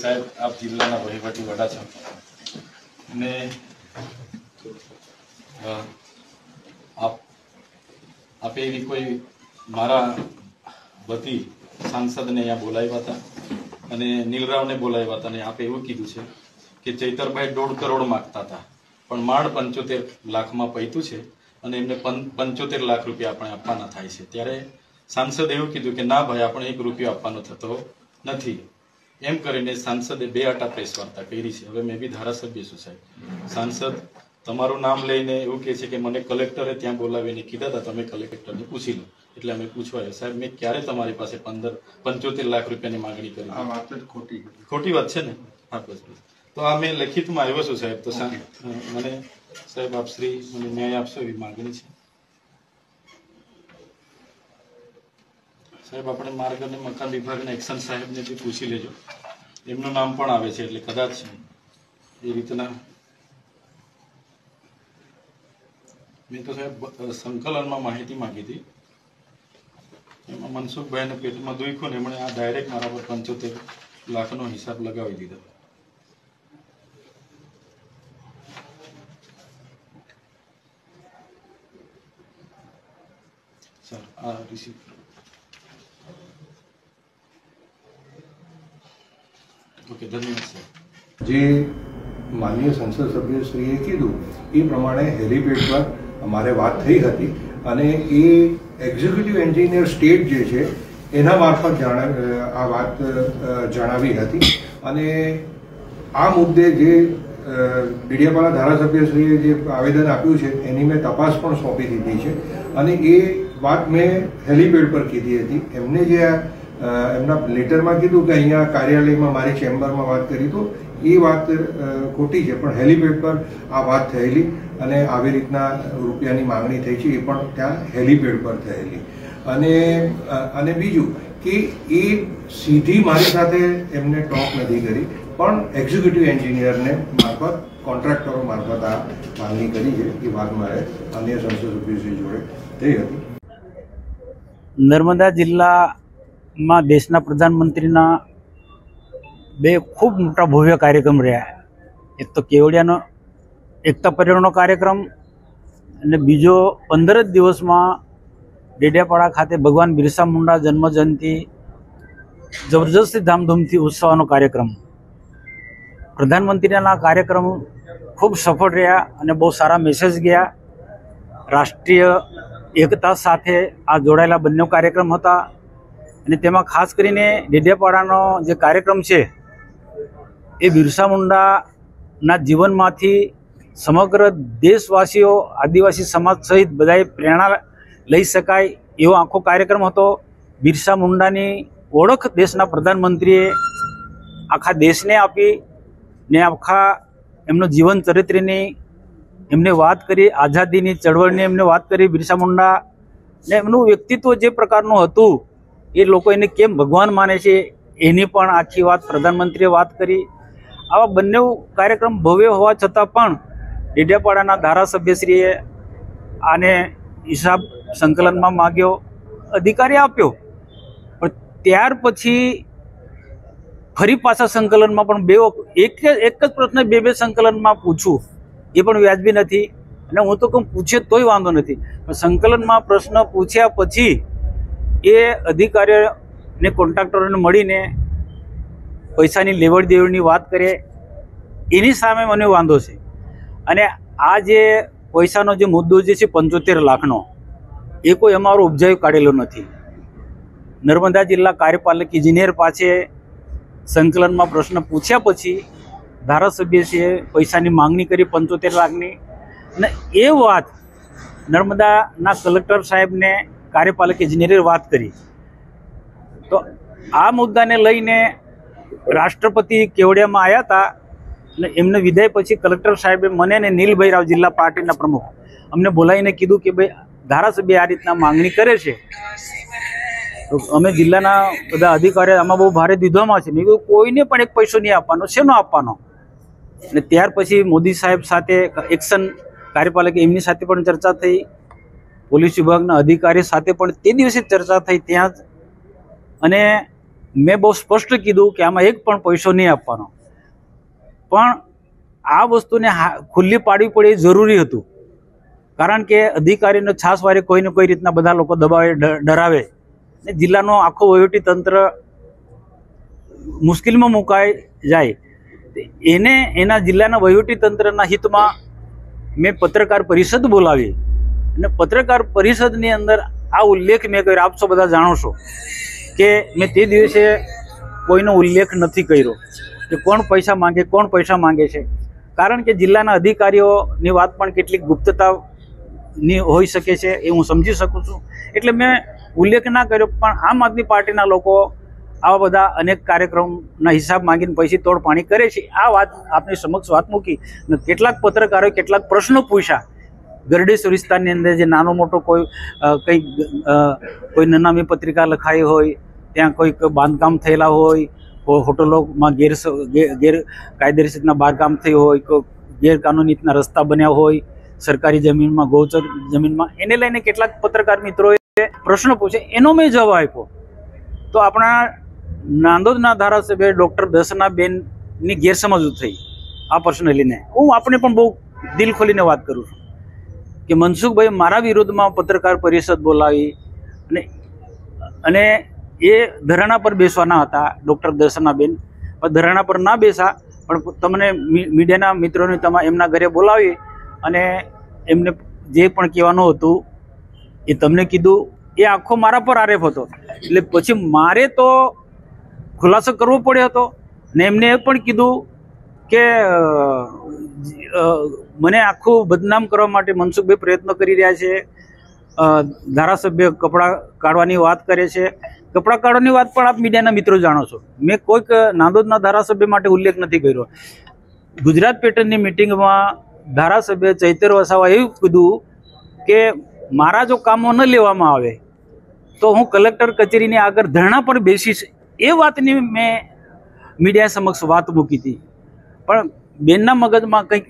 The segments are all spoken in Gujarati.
સાહેબ, આપ જિલ્લાના વહીવટી વડા છો ને આપે એવી કોઈ મારા વતી સાંસદને અહીંયા બોલાવ્યા હતા અને નીલરાવને બોલાવ્યા હતા અને આપે એવું કીધું છે કે ચૈતરભાઈ 1.5 કરોડ માગતા હતા પણ માંડ 75 લાખમાં પૈતું છે અને એમને 75 લાખ રૂપિયા આપણે આપવાના થાય છે। ત્યારે સાંસદે એવું કીધું કે ના ભાઈ, આપણે 1 રૂપિયો આપવાનો થતો નથી। એમ કરીને સાંસદે 2 આટા પ્રેસ વાર્તા કરી છે। હવે મેં બી ધારાસભ્ય છું સાહેબ, સાંસદ તમારું નામ લઈને એવું કહે છે કે મને કલેક્ટરે ત્યાં બોલાવીને કીધા હતા, તમે કલેક્ટરને પૂછી લો, એટલે અમે પૂછવા આવ્યા। સાહેબ, મેં ક્યારે તમારી પાસે 75 લાખ રૂપિયાની માંગણી કરી? આ વાત ખોટી વાત છે ને? હા, બસ તો આ મેં લખિતમાં આવ્યો છું સાહેબ। તો મને સાહેબ આપ શ્રી મને ન્યાય આપશો એવી માંગણી છે સાહેબ। આપણે માર્ગ અને મકાન વિભાગના એક્શન સાહેબને બી પૂછી લેજો, એમનું નામ પણ આવે છે, એટલે કદાચ એ રીતના મેં તો સાહેબ સંકલનમાં માહિતી માંગી હતી, એમાં મનસુખભાઈને પેટમાં દુખ્યું ને એમણે આ ડાયરેક્ટ મારા પર 75 લાખનો હિસાબ લગાવી દીધો। સર આ રિસીવ ओके, धन्यवाद सर। જે માનનીય સંસદ સભ્યશ્રીએ કીધું એ પ્રમાણે હેલીપેડ પર અમારે વાત થઈ હતી અને એ એક્ઝિક્યુટિવ એન્જિનિયર સ્ટેટ જે છે એના મારફત આ વાત જણાવી હતી અને આ મુદ્દે જે ડેડિયાપાડા ધારાસભ્યશ્રીએ જે આવેદન આપ્યું છે એની મેં તપાસ પણ સોંપી દીધી છે અને એ વાત મેં હેલીપેડ પર કીધી હતી। એમને જે એમના લેટરમાં કીધું કે અહીંયા કાર્યાલયમાં મારી ચેમ્બરમાં વાત કરી, તો એ વાત ખોટી છે, પણ હેલીપેડ પર આ વાત થયેલી અને આવી રીતના રૂપિયાની માંગણી થઈ છે, એ પણ ત્યાં હેલીપેડ પર થયેલી। અને બીજું કે એ સીધી મારી સાથે એમને ટોક નથી કરી, પણ એક્ઝિક્યુટિવ એન્જિનિયરને મારફત કોન્ટ્રાક્ટરો મારફત આ માંગણી કરી છે। એ વાત મારે અન્ય સંસદ સભ્યશ્રી જોડે થઈ હતી। નર્મદા જિલ્લામાં દેશના પ્રધાનમંત્રીના 2 ખૂબ મોટા ભવ્ય કાર્યક્રમ રહ્યા। એક તો કેવડિયાનો એકતા પર્યટનનો કાર્યક્રમ અને બીજો 15 જ દિવસમાં ડેડિયાપાડા ખાતે ભગવાન બિરસા મુંડા જન્મજયંતિ જબરજસ્તી ધામધૂમથી ઉત્સવનો કાર્યક્રમ। પ્રધાનમંત્રીના કાર્યક્રમ ખૂબ સફળ રહ્યા અને બહુ સારા મેસેજ ગયા। રાષ્ટ્રીય એકતા સાથે આ જોડાયેલા બંને કાર્યક્રમ હતા અને તેમાં ખાસ કરીને ડેડિયાપાડાનો જે કાર્યક્રમ છે એ બિરસા મુંડાના જીવનમાંથી સમગ્ર દેશવાસીઓ, આદિવાસી સમાજ સહિત બધાએ પ્રેરણા લઈ શકાય એવો આખો કાર્યક્રમ હતો। બિરસા મુંડાની ઓળખ દેશના પ્રધાનમંત્રીએ આખા દેશને આપી ને આખા એમનો જીવન ચરિત્રની એમને વાત કરી, આઝાદીની ચળવળની એમને વાત કરી। બિરસા મુંડા ને એમનું વ્યક્તિત્વ જે પ્રકારનું હતું, એ લોકો એને કેમ ભગવાન માને છે એની પણ આખી વાત પ્રધાનમંત્રીએ વાત કરી। આવા બંને કાર્યક્રમ ભવ્ય હોવા છતાં પણ ડેડિયાપાડાના ધારાસભ્યશ્રીએ આને હિસાબ સંકલનમાં માગ્યો, અધિકારી આપ્યો, પણ ત્યાર પછી ફરી પાછા સંકલનમાં પણ એક જ પ્રશ્ન 2 સંકલનમાં પૂછું એ પણ વ્યાજબી નથી। અને હું તો કહું પૂછે તોય વાંધો નથી, પણ સંકલનમાં પ્રશ્ન પૂછ્યા પછી એ અધિકારીઓને કોન્ટ્રાક્ટરોને મળીને પૈસાની લેવડ દેવડની વાત કરે એની સામે મને વાંધો છે। અને આ જે પૈસાનો જે મુદ્દો જે છે 75 લાખનો, એ કોઈ અમારો ઉપજાવી કાઢેલો નથી। નર્મદા જિલ્લા કાર્યપાલક ઇજનેર પાસે સંકલનમાં પ્રશ્ન પૂછ્યા પછી ધારાસભ્યશ્રીએ પૈસાની માંગણી કરી 75 લાખની, અને એ વાત નર્મદાના કલેક્ટર સાહેબને કાર્યપાલક ઇજનેરે વાત કરી। તો આ મુદ્દાને લઈને રાષ્ટ્રપતિ કેવડિયામાં આવ્યા હતા અને એમને વિદાય પછી કલેક્ટર સાહેબે મને અને નીલભાઈ રાવ જિલ્લા પાર્ટીના પ્રમુખ અમને બોલાવીને કીધું કે ભાઈ ધારાસભ્ય આ રીતના માંગણી કરે છે, તો અમે જિલ્લાના બધા અધિકારીઓ આમાં બહુ ભારે દ્વિધામાં છે। મેં કીધું કોઈને પણ 1 પૈસો નહીં આપવાનો, શેનો આપવાનો? અને ત્યાર પછી મોદી સાહેબ સાથે એક્શન કાર્યપાલક એમની સાથે પણ ચર્ચા થઈ, પોલીસ વિભાગના અધિકારી સાથે પણ તે દિવસે ચર્ચા થઈ ત્યાં જ, અને મેં બહુ સ્પષ્ટ કીધું કે આમાં એક પણ પૈસો નહીં આપવાનો, પણ આ વસ્તુને ખુલ્લી પાડવી પડે એ જરૂરી હતું. કારણ કે અધિકારીનો છાસવારે કોઈને કોઈ રીતના બધા લોકો દબાવે, ડરાવે ને જિલ્લાનો આખો વહીવટી તંત્ર મુશ્કેલીમાં મુકાઈ જાય. એને એના જિલ્લાના વહીવટી તંત્રના હિતમાં મેં પત્રકાર પરિષદ બોલાવી અને પત્રકાર પરિષદની અંદર આ ઉલ્લેખ મેં કર્યો. આપ સૌ બધા જાણો છો કે મેં તે દિવસે કોઈનો ઉલ્લેખ નથી કર્યો કે કોણ પૈસા માંગે છે. કારણ કે જિલ્લાના અધિકારીઓની વાત પણ કેટલીક ગુપ્તતાની હોઈ શકે છે એ હું સમજી શકું છું, એટલે મેં ઉલ્લેખ ના કર્યો. પણ આમ આદમી પાર્ટીના લોકો આવા બધા અનેક કાર્યક્રમના હિસાબ માંગીને પૈસી તોડ પાણી કરે છે. આ વાત આપની સમક્ષ વાત મૂકી. કેટલાક પત્રકારોએ કેટલાક પ્રશ્નો પૂછ્યા. ગરડેશ્વર વિસ્તારની અંદર જે નાનો મોટો કોઈ નનામી પત્રિકા લખાઈ હોય, ત્યાં કોઈક બાંધકામ થયેલા હોય, હોટલોમાં ગેરકાયદેસર રીતના બાંધકામ થયું હોય, ગેરકાનૂની રીતના રસ્તા બન્યા હોય, સરકારી જમીનમાં, ગૌચર જમીનમાં, એને લઈને કેટલાક પત્રકાર મિત્રોએ પ્રશ્નો પૂછે. એનો મેં જવાબ આપ્યો. તો આપણા નાંદોદના ધારાસભ્ય ડૉક્ટર દર્શનાબેનની ગેરસમજ થઈ આ પ્રશ્ન લઈને. હું આપણે પણ બહુ દિલ ખોલીને વાત કરું છું કે મનસુખભાઈ મારા વિરોધમાં પત્રકાર પરિષદ બોલાવી અને એ ધરણા પર બેસવાના હતા ડૉક્ટર દર્શનાબેન, પણ ધરણા પર ના બેસા, પણ તમને મીડિયાના મિત્રોને એમના ઘરે બોલાવી અને એમને જે પણ કહેવાનું હતું એ તમને કીધું. એ આખો મારા પર આરોપ હતો, એટલે પછી મારે તો ખુલાસો કરવો પડ્યો હતો ને એમને એ પણ કીધું કે મને આખું બદનામ કરવા માટે મનસુખભાઈ પ્રયત્ન કરી રહ્યા છે. ધારાસભ્ય કપડાં કાઢવાની વાત કરે છે. કપડાં કાઢવાની વાત પણ આપ મીડિયાના મિત્રો જાણો છો. મેં કોઈક નાંદોદના ધારાસભ્ય માટે ઉલ્લેખ નથી કર્યો. ગુજરાત પેટર્નની મિટિંગમાં ધારાસભ્ય ચૈતર વસાવા એવું કીધું કે મારા જો કામો ન લેવામાં આવે તો હું કલેક્ટર કચેરીની આગળ ધરણા પર બેસીશ. એ વાતની મેં મીડિયા સમક્ષ વાત મૂકી હતી, પણ બેનના મગજમાં કંઈક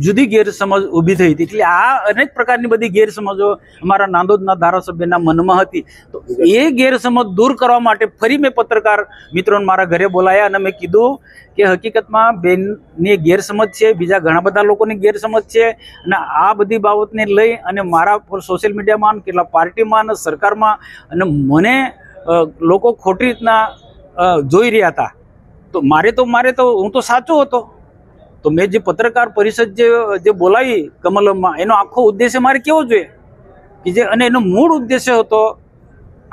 જુદી ગેરસમજ ઊભી થઈ હતી. એટલે આ અનેક પ્રકારની બધી ગેરસમજો અમારા નાંદોદના ધારાસભ્યના મનમાં હતી. તો એ ગેરસમજ દૂર કરવા માટે ફરી મેં પત્રકાર મિત્રોને મારા ઘરે બોલાયા અને મેં કીધું કે હકીકતમાં બેનની ગેરસમજ છે, બીજા ઘણા બધા લોકોની ગેરસમજ છે, અને આ બધી બાબતને લઈ અને મારા પર સોશિયલ મીડિયામાં, કેટલા પાર્ટીમાં અને સરકારમાં અને મને લોકો ખોટી રીતના જોઈ રહ્યા હતા. તો મારે તો હું તો સાચો હતો. તો મેં જે પત્રકાર પરિષદ જે બોલાવી કમલમમાં, એનો આખો ઉદ્દેશ્ય મારે કેવો જોઈએ કે જે, અને એનો મૂળ ઉદ્દેશ્ય હતો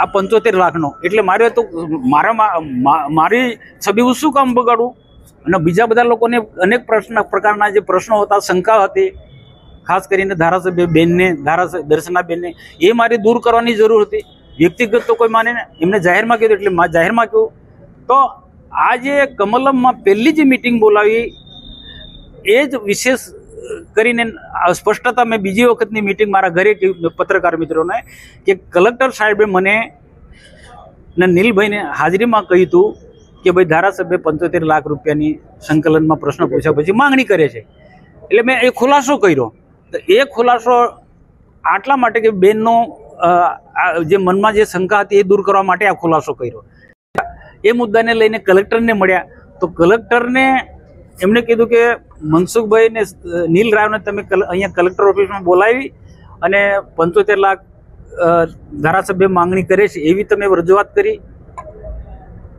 આ 75 લાખનો. એટલે મારે તો મારી છબી હું શું કામ બગાડું? અને બીજા બધા લોકોને અનેક પ્રકારના જે પ્રશ્નો હતા, શંકા હતી, ખાસ કરીને ધારાસભ્ય બેનને, દર્શનાબેનને, એ મારે દૂર કરવાની જરૂર હતી. વ્યક્તિગત તો કોઈ માને ને, એમને જાહેરમાં કીધું એટલે જાહેરમાં કહ્યું. તો આ જે કમલમમાં પહેલી જે મિટિંગ બોલાવી એ જ વિશેષ કરીને સ્પષ્ટતા મેં બીજી વખતની મિટિંગ મારા ઘરે કહ્યું પત્રકાર મિત્રોને કે કલેક્ટર સાહેબે મને ને નીલભાઈને હાજરીમાં કહ્યું હતું કે ભાઈ ધારાસભ્ય 75 લાખ રૂપિયાની સંકલનમાં પ્રશ્ન પૂછ્યા પછી માંગણી કરે છે. એટલે મેં એ ખુલાસો કર્યો. તો એ ખુલાસો આટલા માટે કે બેનનો જે મનમાં જે શંકા હતી એ દૂર કરવા માટે આ ખુલાસો કર્યો. એ મુદ્દાને લઈને કલેક્ટરને મળ્યા. તો કલેક્ટરને એમણે કીધું કે મનસુખભાઈ ને નીલ રાવને તમે અહીંયા કલેક્ટર ઓફિસમાં બોલાવી અને 75 લાખ ધારાસભ્ય માંગણી કરે છે એવી તમે રજૂઆત કરી.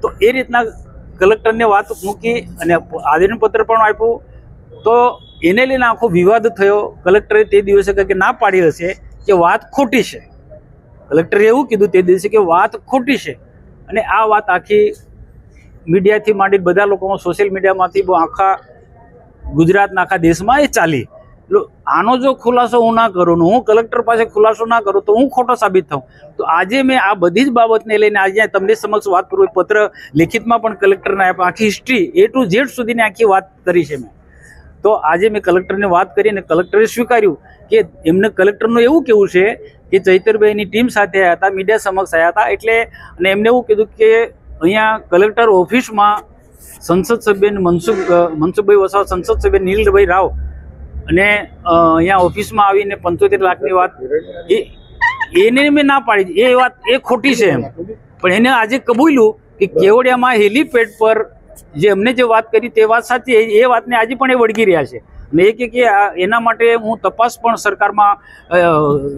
તો એ રીતના કલેક્ટરને વાત મૂકી અને આવેદનપત્ર પણ આપ્યું. તો એને લઈને આખો વિવાદ થયો. કલેક્ટરે તે દિવસે કે ના પાડી હશે કે વાત ખોટી છે. કલેક્ટરે એવું કીધું તે દિવસે કે વાત ખોટી છે. અને આ વાત આખી મીડિયાથી માંડી બધા લોકોમાં, સોશિયલ મીડિયામાંથી આખા ગુજરાતના આખા દેશમાં એ ચાલી. આનો જો ખુલાસો હું ના કરું, હું કલેક્ટર પાસે ખુલાસો ના કરું તો હું ખોટો સાબિત થાઉં. તો આજે મેં આ બધી જ બાબતને લઈને આજે તમને સમક્ષ વાત કરું. પત્ર લેખિતમાં પણ કલેક્ટરને આપ્યા, આખી હિસ્ટ્રી A to Z સુધીની આખી વાત કરી છે મેં. તો આજે મેં કલેક્ટરને વાત કરી અને કલેક્ટરે સ્વીકાર્યું કે એમને કલેક્ટરનું એવું કહેવું છે કે ચૈતરભાઈની ટીમ સાથે આવ્યા હતા, મીડિયા સમક્ષ આવ્યા હતા. એટલે અને એમને એવું કીધું કે અહીંયા કલેક્ટર ઓફિસમાં સંસદ સભ્ય મનસુખભાઈ વસાવા, સંસદ સભ્ય નીલભાઈ રાવ અને અહીંયા ઓફિસમાં આવીને 75 લાખની વાત એને મેં ના પાડી. એ વાત એ ખોટી છે એમ. પણ એને આજે કબૂલ્યું કે કેવડિયામાં હેલીપેડ પર જે અમને જે વાત કરી તે વાત સાચી, એ વાતને આજે પણ એ વળગી રહ્યા છે. અને એ કે એના માટે હું તપાસ પણ સરકારમાં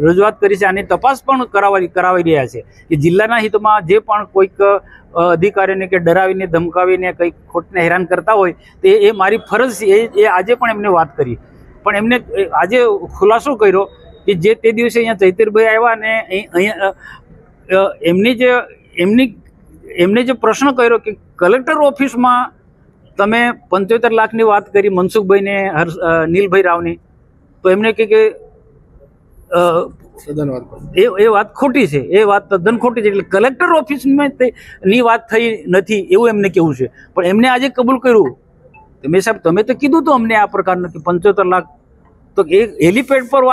રજૂઆત કરી છે, આની તપાસ પણ કરાવી રહ્યા છે કે જિલ્લાના હિતમાં જે પણ કોઈક અધિકારીને કે ડરાવીને ધમકાવીને કંઈક ખોટને હેરાન કરતા હોય તો એ મારી ફરજ છે. એ આજે પણ એમને વાત કરી, પણ એમને આજે ખુલાસો કર્યો કે જે તે દિવસે અહીંયા ચૈતરભાઈ આવ્યા અને અહીંયા એમને જે પ્રશ્ન કર્યો કે કલેક્ટર ઓફિસમાં તમે 75 લાખની વાત કરી મનસુખભાઈને નીલભાઈ રાવની, તો એમને કે એ વાત ખોટી છે, એ વાત તદ્દન ખોટી છે. એટલે કલેક્ટર ઓફિસમાં ની વાત થઈ નથી એવું એમને કેવું છે. પણ એમને આજે કબૂલ કર્યું મેં સાહેબ તમે તો કીધું હતું અમને આ પ્રકારનું કે 75 લાખ, તો એ હેલીપેડ પર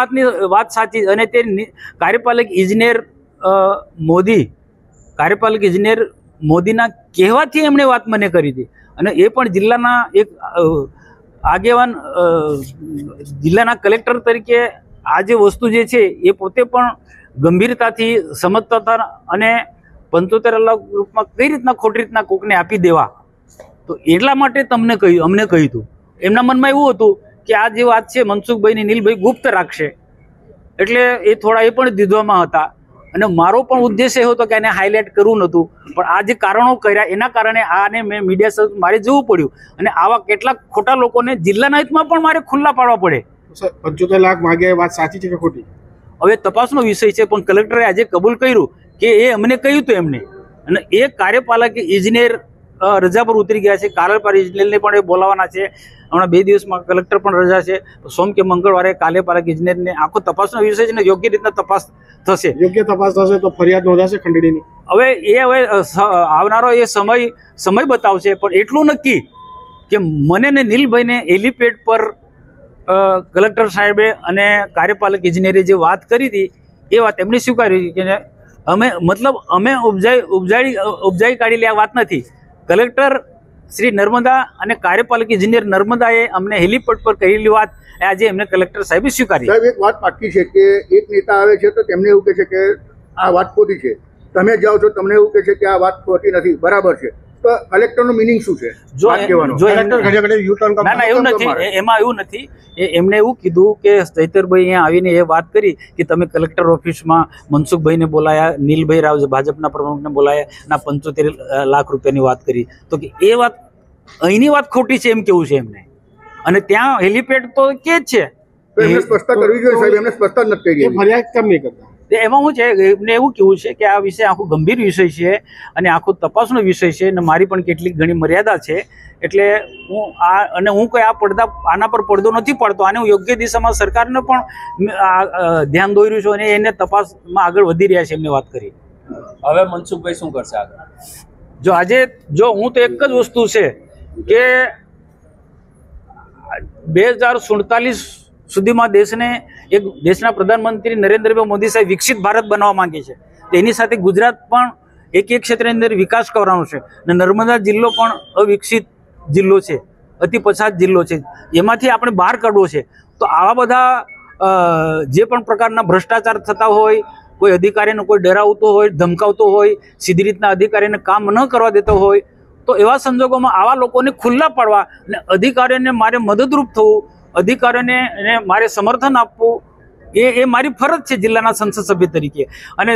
વાત સાચી. અને તે કાર્યપાલક ઇજનેર મોદીના કહેવાથી એમણે વાત મને કરી હતી. અને એ પણ જિલ્લાના એક આગેવાન, જિલ્લાના કલેક્ટર તરીકે આ જે વસ્તુ જે છે એ પોતે પણ ગંભીરતાથી સમજતા હતા. અને 75 લાખ રૂપિયા કઈ રીતના ખોટી રીતના કોકને આપી દેવા, તો એટલા માટે અમને કહ્યું હતું. એમના મનમાં એવું હતું કે આ જે વાત છે મનસુખભાઈ ને નીલભાઈ ગુપ્ત રાખશે, એટલે એ થોડા એ પણ દીધવામાં હતા. અને મારો પણ ઉદ્દેશ એ હતો કે એને હાઇલાઇટ કરવું નહોતું, પણ આ જે કારણો કર્યા એના કારણે આને મેં મીડિયા સાથે મારે જવું પડ્યું. અને આવા કેટલાક ખોટા લોકોને જિલ્લાના હિતમાં પણ મારે ખુલ્લા પાડવા પડે. 75 લાખ માંગે, વાત સાચી છે કે ખોટી? હવે તપાસનો વિષય છે, પણ કલેક્ટરે આજે કબૂલ કર્યું કે એ અમને કહ્યું હતું એમને. અને એ કાર્યપાલક ઇજનેર રજા પર ઉતરી ગયા છે. કાર્યપાલક ઇજનેરને પણ એ બોલાવવાના છે. હમણાં 2 દિવસમાં કલેક્ટર પણ રજા છે. સોમ કે મંગળવારે કાર્યપાલક ઇજનેરને આખો તપાસનો વિષય છે ને યોગ્ય રીતના તપાસ થશે. યોગ્ય તપાસ થશે તો ફરિયાદ નોંધાશે ખંડણીની. હવે આવનારો એ સમય બતાવશે. પણ એટલું નક્કી કે મને ને નીલભાઈને હેલીપેડ પર કલેક્ટર સાહેબે અને કાર્યપાલક ઇજનેરે જે વાત કરી હતી એ વાત એમણે સ્વીકારી કે અમે ઉપજાઈ કાઢેલી આ વાત નથી. કલેક્ટર શ્રી નર્મદા અને કાર્યપાલક ઇજનેર નર્મદાએ અમને હેલીપેડ પર કહેલી વાત આજે એમને કલેક્ટર સાહેબે સ્વીકારી. સાહેબ એક વાત પાકી છે કે એક નેતા આવે છે તો તેમને એવું કહે છે કે આ વાત ખોટી છે, તમે જાઓ છો તમને એવું કહે છે કે આ વાત ખોટી નથી, બરાબર છે. તો કલેક્ટરનું મિનિંગ શું છે? ના એવું નથી, એમાં એવું નથી. એમણે એવું કીધું કે ચૈતરભાઈ અહીંયા આવીને એ વાત કરી કે તમે કલેક્ટર ઓફિસમાં મનસુખભાઈને બોલાયા, નીલભાઈ રાવ ભાજપના પ્રમુખને બોલાયા ના 75 લાખ રૂપિયાની વાત કરી. તો કે એ વાત અહીંની વાત ખોટી છે એમ કેવું છે એમને. અને ત્યાં હેલીપેડ તો કે જ છે. એમને સ્પષ્ટતા કરવી જોઈએ સાહેબ, એમને સ્પષ્ટતા નથી કરી. ફરિયાદ કેમ નહીં કરતા? એમાં શું છે એમને એવું કેવું છે કે આ વિષય આખો ગંભીર વિષય છે અને આખો તપાસનો વિષય છે અને મારી પણ કેટલીક ઘણી મર્યાદા છે. એટલે હું કોઈ આના પર પડદો નથી પાડતો. આને હું યોગ્ય દિશામાં સરકારને પણ ધ્યાન દોરી રહ્યું છું અને એને તપાસમાં આગળ વધી રહ્યા છે એમને વાત કરી. હવે મનસુખભાઈ શું કરશે આગળ? જો હું તો એક જ વસ્તુ છે કે 2047 સુધીમાં દેશના પ્રધાનમંત્રી નરેન્દ્રભાઈ મોદી સાહેબ વિકસિત ભારત બનાવવા માંગે છે. તેની સાથે ગુજરાત પણ એક ક્ષેત્રની અંદર વિકાસ કરવાનો છે. અને નર્મદા જિલ્લો પણ અવિકસિત જિલ્લો છે, અતિ પછાત જિલ્લો છે, એમાંથી આપણે બહાર કાઢવો છે. તો આવા બધા જે પણ પ્રકારના ભ્રષ્ટાચાર થતા હોય, કોઈ અધિકારીને કોઈ ડરાવતો હોય, ધમકાવતો હોય, સીધી રીતના અધિકારીને કામ ન કરવા દેતો હોય, તો એવા સંજોગોમાં આવા લોકોને ખુલ્લા પાડવા અને અધિકારીઓને મારે મદદરૂપ થવું, અધિકારીઓને મારે સમર્થન આપવું એ મારી ફરજ છે જિલ્લાના સંસદ સભ્ય તરીકે. અને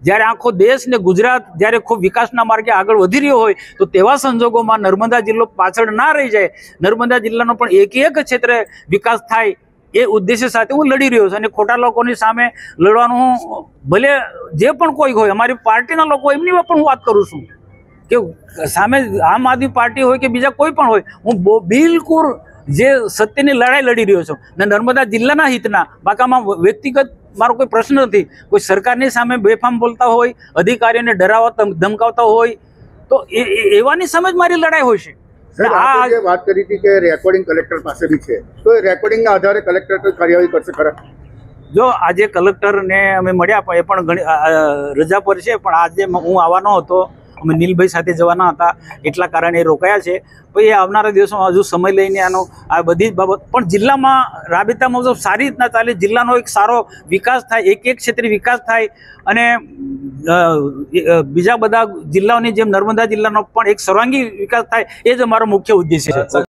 જ્યારે આખો દેશ ને ગુજરાત જ્યારે ખૂબ વિકાસના માર્ગે આગળ વધી રહ્યો હોય તો તેવા સંજોગોમાં નર્મદા જિલ્લો પાછળ ના રહી જાય, નર્મદા જિલ્લાનો પણ એક ક્ષેત્રે વિકાસ થાય એ ઉદ્દેશ્ય સાથે હું લડી રહ્યો છું. અને ખોટા લોકોની સામે લડવાનું ભલે જે પણ કોઈ હોય, અમારી પાર્ટીના લોકો એમની પણ હું વાત કરું છું કે સામે આમ આદમી પાર્ટી હોય કે બીજા કોઈ પણ હોય, હું બિલકુલ જે સત્યની લડાઈ લડી રહ્યો છું ને નર્મદા જિલ્લાના હિતના. બાકામાં વ્યક્તિગત મારો કોઈ પ્રશ્ન નથી. કોઈ સરકારની સામે બેફામ બોલતા હોય, અધિકારીઓને ડરાવતા ધમકાવતા હોય તો એવાની સામે જ મારી લડાઈ હોય છે. આ વાત કરી હતી કે રેકોર્ડિંગ કલેક્ટર પાસે બી છે, તો એ રેકોર્ડિંગના આધારે કલેક્ટર કાર્યવાહી કરશે ખરા? જો આજે કલેક્ટરને અમે મળ્યા પણ એ પણ ઘણી રજા પર છે, પણ આજે હું આવવાનો હતો અમે નીલભાઈ સાથે જવાના હતા, એટલા કારણે એ રોકાયા છે. પછી આવનારા દિવસોમાં હજુ સમય લઈને આનો આ બધી જ બાબત પણ જિલ્લામાં રાબેતા મુજબ સારી રીતના ચાલે, જિલ્લાનો એક સારો વિકાસ થાય, એક ક્ષેત્રે વિકાસ થાય અને બીજા બધા જિલ્લાઓની જેમ નર્મદા જિલ્લાનો પણ એક સર્વાંગી વિકાસ થાય, એ જ અમારો મુખ્ય ઉદ્દેશ્ય છે.